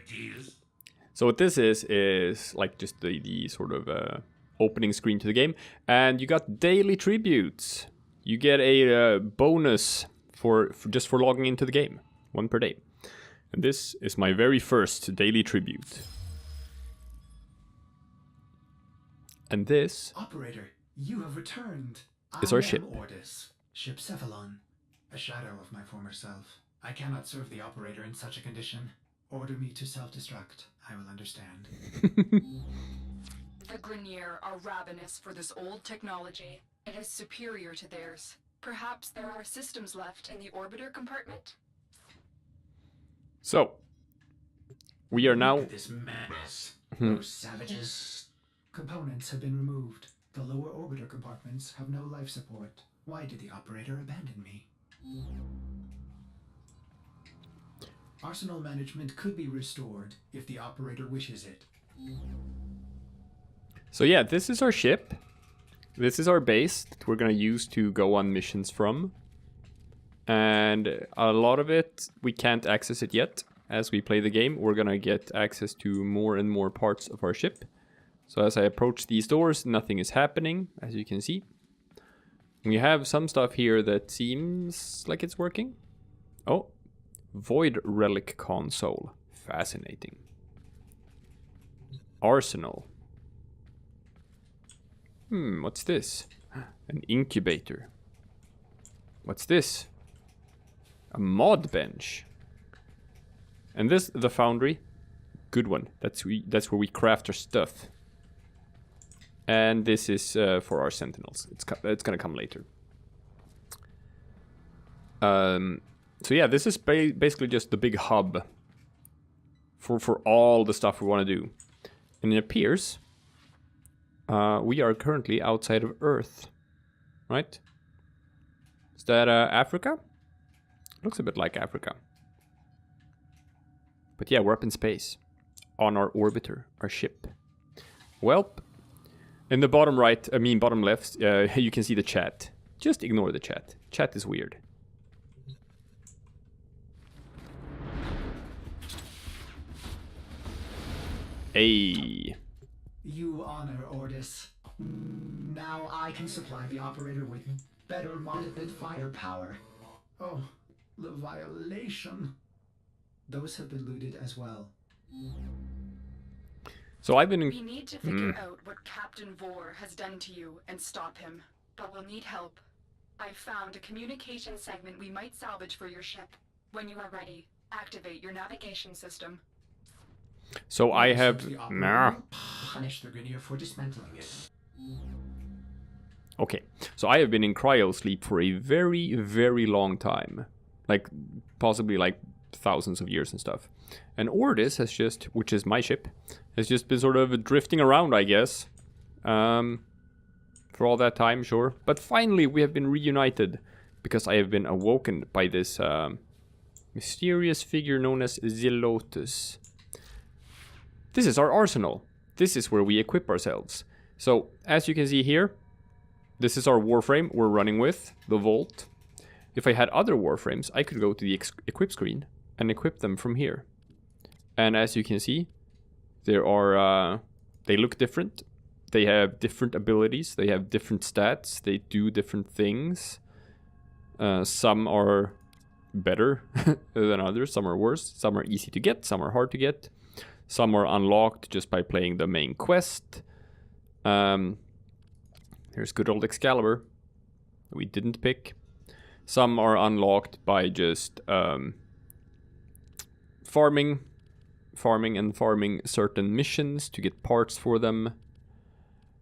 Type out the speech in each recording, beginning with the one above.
ideas. So what this is like just the sort of opening screen to the game, and you got daily tributes. You get a bonus for just for logging into the game, 1 per day. And this is my very first daily tribute. And this Operator, you have returned. is our ship. Ordis, ship Cephalon, a shadow of my former self. I cannot serve the operator in such a condition. Order me to self-destruct. I will understand. The Grineer are ravenous for this old technology. It is superior to theirs. Perhaps there are systems left in the orbiter compartment? So, we are now... Look at this madness. Those savages. Components have been removed. The lower orbiter compartments have no life support. Why did the operator abandon me? Arsenal management could be restored if the operator wishes it. So yeah, this is our ship. This is our base that we're gonna use to go on missions from. And a lot of it, we can't access it yet. As we play the game, we're gonna get access to more and more parts of our ship. So as I approach these doors, nothing is happening, as you can see. We have some stuff here that seems like it's working. Oh, Void Relic Console. Fascinating. Arsenal. What's this? An incubator. What's this? A mod bench. And this, the foundry. Good one. That's where we craft our stuff. And this is for our sentinels. It's gonna come later. So yeah, this is basically just the big hub for all the stuff we want to do. And it appears we are currently outside of Earth, right? Is that Africa? Looks a bit like Africa. But yeah, we're up in space on our orbiter, our ship. Welp. In the bottom right, bottom left, you can see the chat. Just ignore the chat. Chat is weird. Hey. You honor Ordis. Now I can supply the operator with better monitored firepower. Oh, the violation. Those have been looted as well. So I've been in... We need to figure out what Captain Vor has done to you and stop him, but we'll need help. I've found a communication segment we might salvage for your ship. When you are ready, activate your navigation system. So I have... Punish the Grineer for dismantling it. Okay, so I have been in cryosleep for a very, very long time. Like, possibly like thousands of years and stuff. And Ordis has just, which is my ship, has just been sort of drifting around, I guess. For all that time, sure. But finally, we have been reunited. Because I have been awoken by this mysterious figure known as Zelotus. This is our arsenal. This is where we equip ourselves. So, as you can see here, this is our Warframe we're running with, the Vault. If I had other Warframes, I could go to the equip screen and equip them from here. And as you can see, there are, they look different. They have different abilities. They have different stats. They do different things. Some are better than others. Some are worse. Some are easy to get. Some are hard to get. Some are unlocked just by playing the main quest. Here's good old Excalibur that we didn't pick. Some are unlocked by just farming certain missions to get parts for them.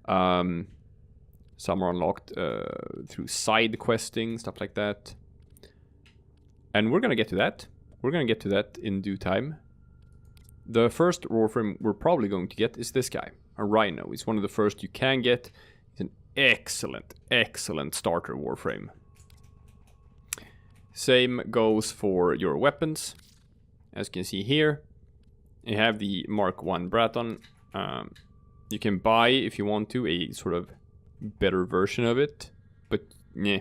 Some are unlocked through side questing, stuff like that. And we're gonna get to that. We're gonna get to that in due time. The first Warframe we're probably going to get is this guy, a Rhino. He's one of the first you can get. He's an excellent, excellent starter Warframe. Same goes for your weapons. As you can see here, you have the Mark 1 Braton. You can buy, if you want to, a sort of better version of it, but yeah.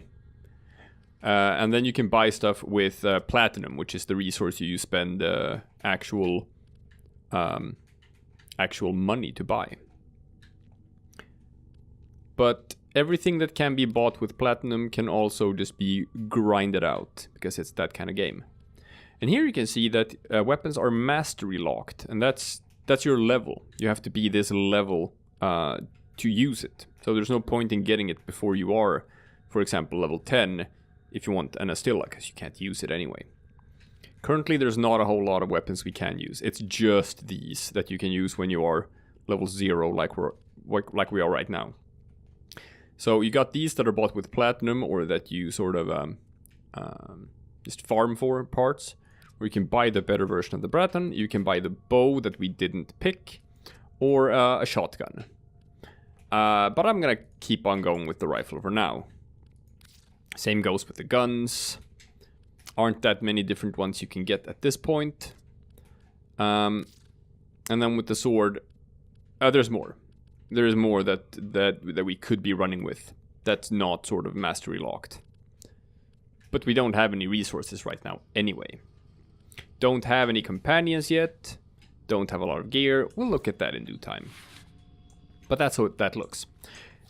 And then you can buy stuff with Platinum, which is the resource you spend actual actual money to buy. But everything that can be bought with platinum can also just be grinded out, because it's that kind of game. And here you can see that weapons are mastery locked, and that's your level. You have to be this level to use it. So there's no point in getting it before you are, for example, level 10 if you want an Astilla, because you can't use it anyway. Currently there's not a whole lot of weapons we can use. It's just these that you can use when you are level 0 like we are right now. So you got these that are bought with platinum, or that you sort of just farm for parts. Or you can buy the better version of the Breton, you can buy the bow that we didn't pick, or a shotgun. But I'm gonna keep on going with the rifle for now. Same goes with the guns. Aren't that many different ones you can get at this point. And then with the sword, there's more. There is more that we could be running with. That's not sort of mastery locked. But we don't have any resources right now anyway. Don't have any companions yet. Don't have a lot of gear. We'll look at that in due time. But that's how that looks.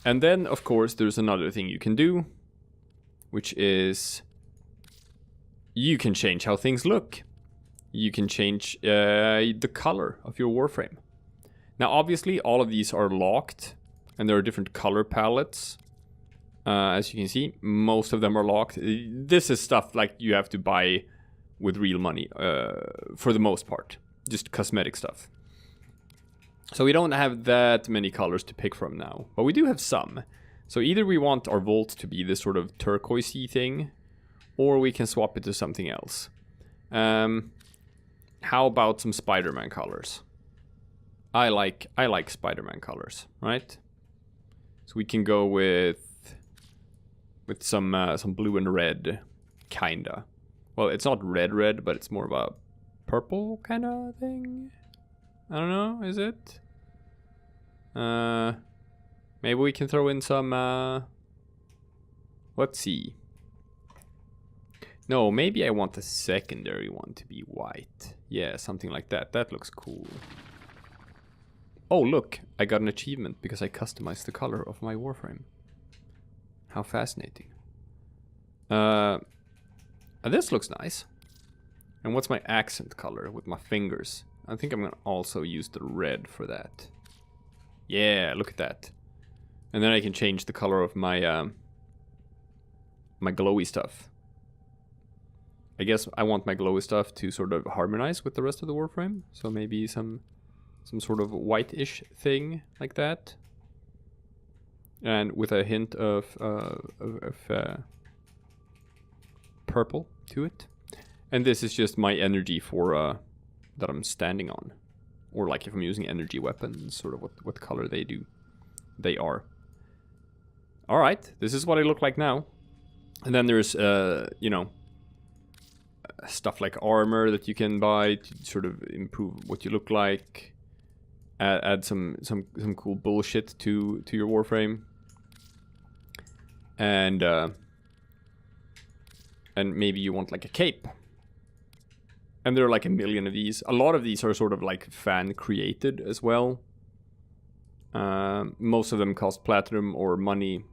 And then, of course, there's another thing you can do, which is you can change how things look. You can change the color of your Warframe. Now, obviously, all of these are locked, and there are different color palettes. As you can see, most of them are locked. This is stuff like you have to buy with real money, for the most part. Just cosmetic stuff. So we don't have that many colors to pick from now, but we do have some. So either we want our Volt to be this sort of turquoisey thing, or we can swap it to something else. How about some Spider-Man colors? I like Spider-Man colors, right? So we can go with some blue and red, kinda. Well, it's not red, but it's more of a purple kind of thing. I don't know, is it? Maybe we can throw in some, let's see. No, maybe I want the secondary one to be white. Yeah, something like that. That looks cool. Oh, look, I got an achievement because I customized the color of my Warframe. How fascinating. This looks nice. And what's my accent color with my fingers? I think I'm gonna also use the red for that. Yeah, look at that. And then I can change the color of my my glowy stuff. I guess I want my glowy stuff to sort of harmonize with the rest of the Warframe. So maybe some sort of white-ish thing like that. And with a hint of purple to it. And this is just my energy for that I'm standing on. Or like if I'm using energy weapons, sort of what color they are. Alright, this is what I look like now. And then there's, you know, stuff like armor that you can buy to sort of improve what you look like. Add some cool bullshit to your Warframe. And maybe you want like a cape. And there are like a million of these. A lot of these are sort of like fan created as well. Most of them cost platinum or money.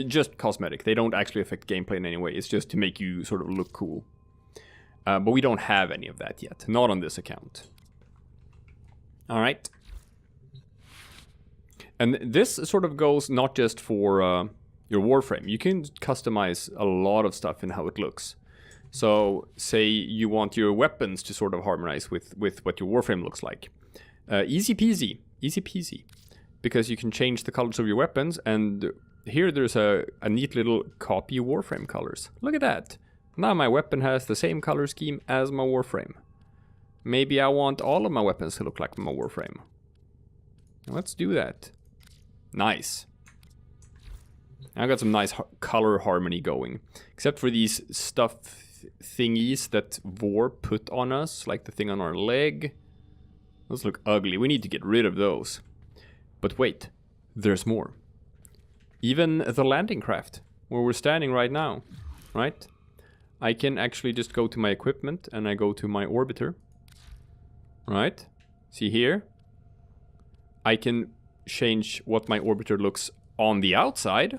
Just cosmetic. They don't actually affect gameplay in any way. It's just to make you sort of look cool. But we don't have any of that yet. Not on this account. Alright. And this sort of goes not just for your Warframe. You can customize a lot of stuff in how it looks. So, say you want your weapons to sort of harmonize with what your Warframe looks like. Easy peasy. Easy peasy. Because you can change the colors of your weapons, and here there's a neat little copy Warframe colors. Look at that. Now my weapon has the same color scheme as my Warframe. Maybe I want all of my weapons to look like my Warframe. Let's do that. Nice. I got some nice color harmony going. Except for these stuff thingies that Vor put on us, like the thing on our leg. Those look ugly. We need to get rid of those. But wait, there's more. Even the landing craft, where we're standing right now, right? I can actually just go to my equipment and I go to my orbiter, right? See here? I can change what my orbiter looks on the outside.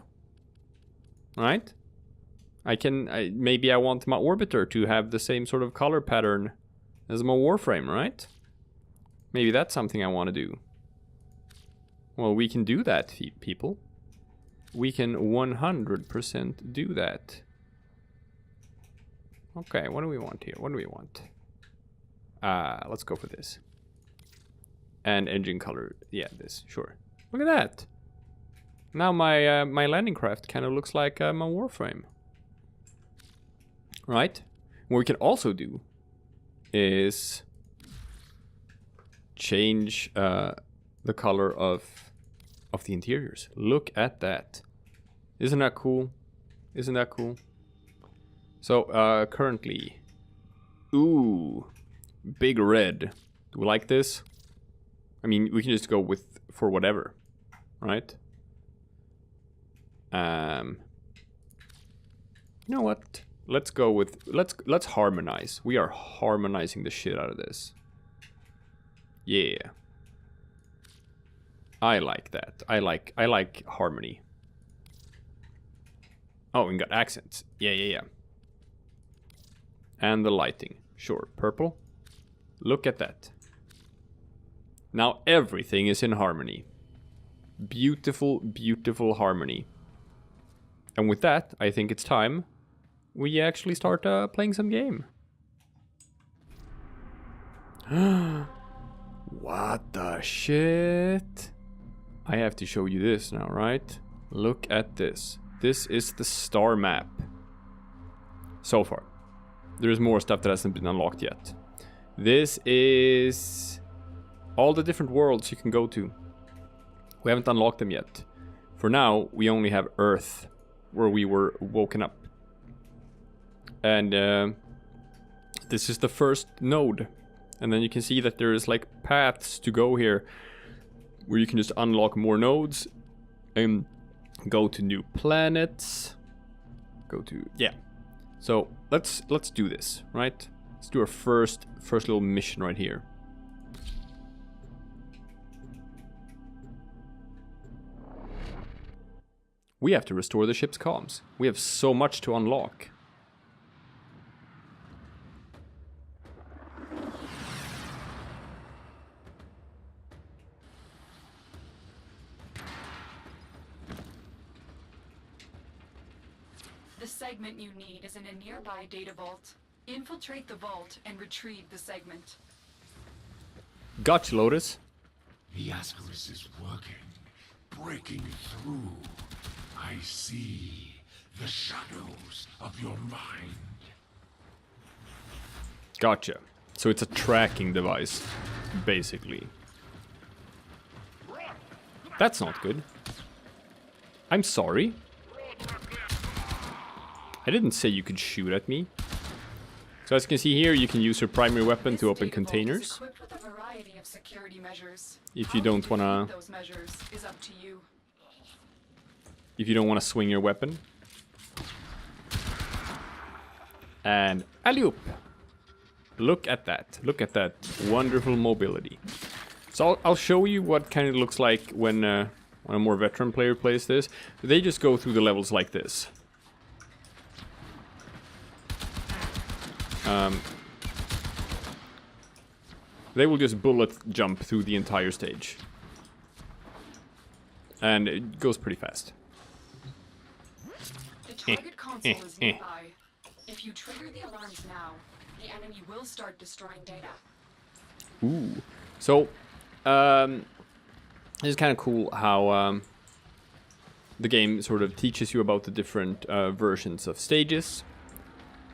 Right? Maybe I want my orbiter to have the same sort of color pattern as my Warframe, right? Maybe that's something I want to do. Well, we can do that, people. We can 100% do that. Okay, what do we want here? What do we want? Let's go for this. And engine color, yeah, this, sure. Look at that. Now my my landing craft kind of looks like my Warframe. Right? What we can also do is change the color of the interiors. Look at that. Isn't that cool? Isn't that cool? So currently, ooh, big red. Do we like this? I mean, we can just go for whatever, right? You know what? Let's go with let's harmonize. We are harmonizing the shit out of this. Yeah. I like that. I like harmony. Oh, we got accents. Yeah. And the lighting. Sure, purple. Look at that. Now everything is in harmony. Beautiful, beautiful harmony. And with that, I think it's time we actually start playing some game. What the shit? I have to show you this now, right? Look at this. This is the star map. So far. There's more stuff that hasn't been unlocked yet. This is all the different worlds you can go to. We haven't unlocked them yet. For now, we only have Earth, where we were woken up. And this is the first node. And then you can see that there's like paths to go here, where you can just unlock more nodes and go to new planets. Yeah. So let's do this, right? Let's do our first little mission right here. We have to restore the ship's comms. We have so much to unlock. The segment you need is in a nearby data vault. Infiltrate the vault and retrieve the segment. Gotcha, Lotus. The Ascaris is working, breaking through. I see the shadows of your mind. Gotcha. So it's a tracking device, basically. That's not good. I'm sorry. I didn't say you could shoot at me. So as you can see here, you can use your primary weapon to open containers. Equipped with a variety of security measures. If you don't wanna, Those measures is up to you. if you don't wanna swing your weapon. And alley-oop. Look at that. Look at that wonderful mobility. So I'll show you what kind of looks like when a more veteran player plays this. They just go through the levels like this. They will just bullet jump through the entire stage. And it goes pretty fast. The target console is nearby. If you trigger the alarms now, the enemy will start destroying data. Ooh. So, it's kind of cool how the game sort of teaches you about the different versions of stages.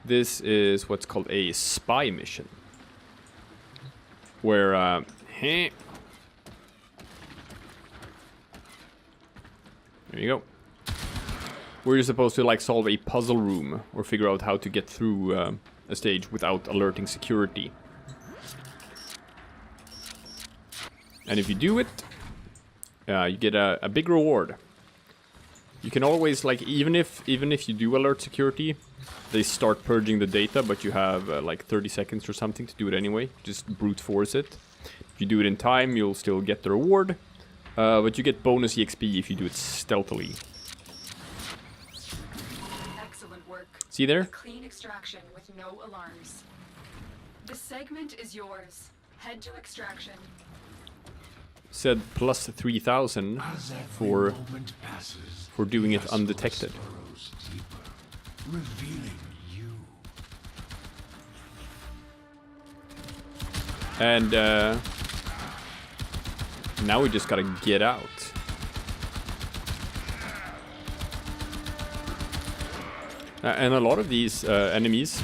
This is what's called a spy mission. Where, there you go. Where you're supposed to like solve a puzzle room or figure out how to get through a stage without alerting security. And if you do it, you get a big reward. You can always like even if you do alert security, they start purging the data, but you have like 30 seconds or something to do it anyway. Just brute force it. If you do it in time, you'll still get the reward. But you get bonus EXP if you do it stealthily. Excellent work. See there? A clean extraction with no alarms. The segment is yours. Head to extraction. Said plus 3,000 As every for moment passes, doing it the undetected. burrows deeper, revealing you. And now we just gotta get out. And a lot of these enemies,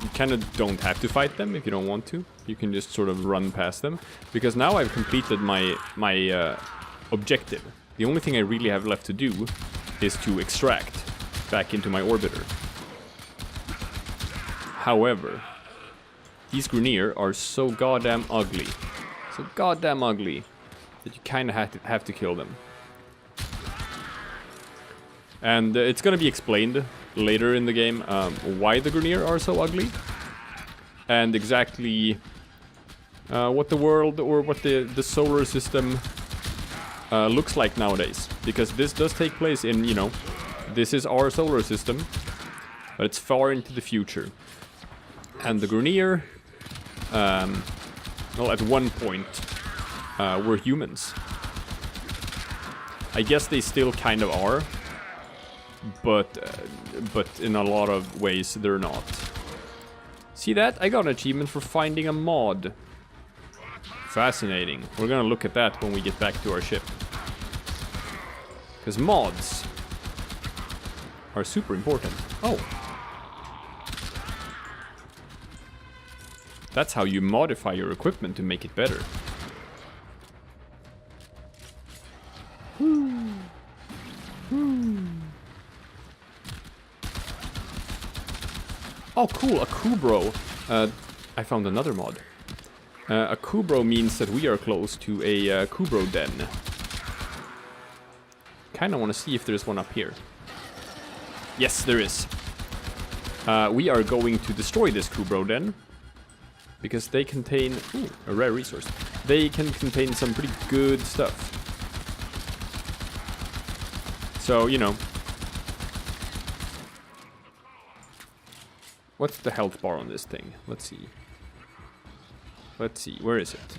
you kind of don't have to fight them if you don't want to. You can just sort of run past them. Because now I've completed my objective. The only thing I really have left to do is to extract back into my orbiter. However, these Grenier are so goddamn ugly. So goddamn ugly that you kind of have to kill them. And it's gonna be explained later in the game why the Grenier are so ugly. And exactly what the world or what the solar system looks like nowadays. Because this does take place in, you know, this is our solar system. But it's far into the future. And the Grenier, well, at one point, were humans. I guess they still kind of are. But in a lot of ways, they're not. See that? I got an achievement for finding a mod. Fascinating. We're gonna look at that when we get back to our ship. Because mods are super important. Oh. That's how you modify your equipment to make it better. Oh, cool, a Kubro. I found another mod. A Kubro means that we are close to a Kubro den. Kinda wanna see if there's one up here. Yes, there is. We are going to destroy this Kubro den. Because they contain... Ooh, a rare resource. They can contain some pretty good stuff. So, you know. What's the health bar on this thing? Let's see. Let's see, where is it?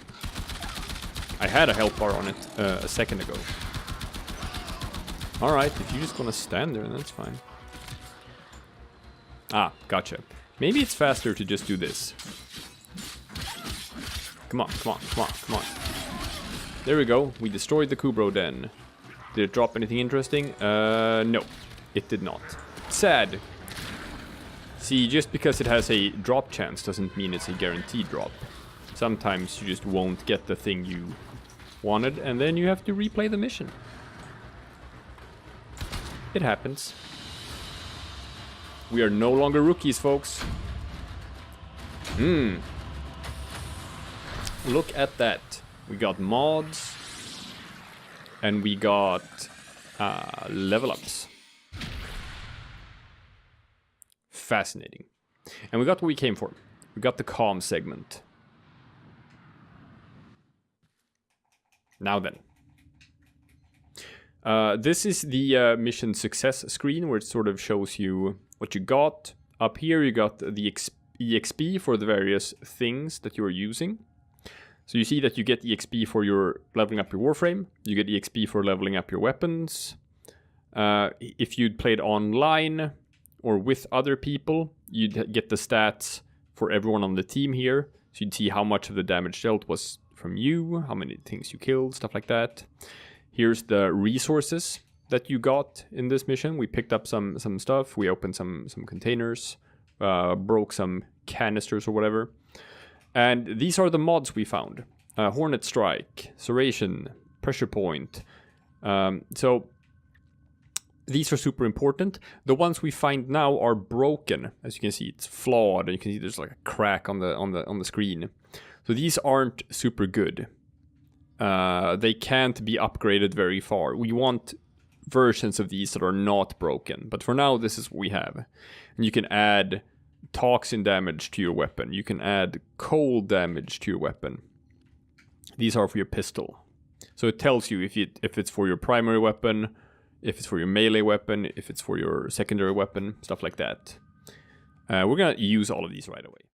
I had a health bar on it a second ago. Alright, if you just want to stand there, that's fine. Ah, gotcha. Maybe it's faster to just do this. Come on, come on, come on, come on. There we go, we destroyed the Kubro den. Did it drop anything interesting? No, it did not. Sad. See, just because it has a drop chance doesn't mean it's a guaranteed drop. Sometimes you just won't get the thing you wanted, and then you have to replay the mission. It happens. We are no longer rookies, folks. Look at that. We got mods. And we got level ups. Fascinating. And we got what we came for. We got the calm segment. Now then. This is the mission success screen where it sort of shows you what you got. Up here you got the EXP for the various things that you're using. So you see that you get EXP for your leveling up your Warframe. You get EXP for leveling up your weapons. If you'd played online or with other people, you'd get the stats for everyone on the team here. So you'd see how much of the damage dealt was from you, how many things you killed, stuff like that. Here's the resources that you got in this mission. We picked up some stuff. We opened some containers, broke some canisters or whatever. And these are the mods we found. Hornet Strike, Serration, Pressure Point. So these are super important. The ones we find now are broken. As you can see, it's flawed. And you can see there's like a crack on the screen. So these aren't super good. They can't be upgraded very far. We want versions of these that are not broken. But for now, this is what we have. And you can add toxin damage to your weapon. You can add cold damage to your weapon. These are for your pistol. So it tells you if it's for your primary weapon, if it's for your melee weapon, if it's for your secondary weapon, stuff like that. We're gonna use all of these right away.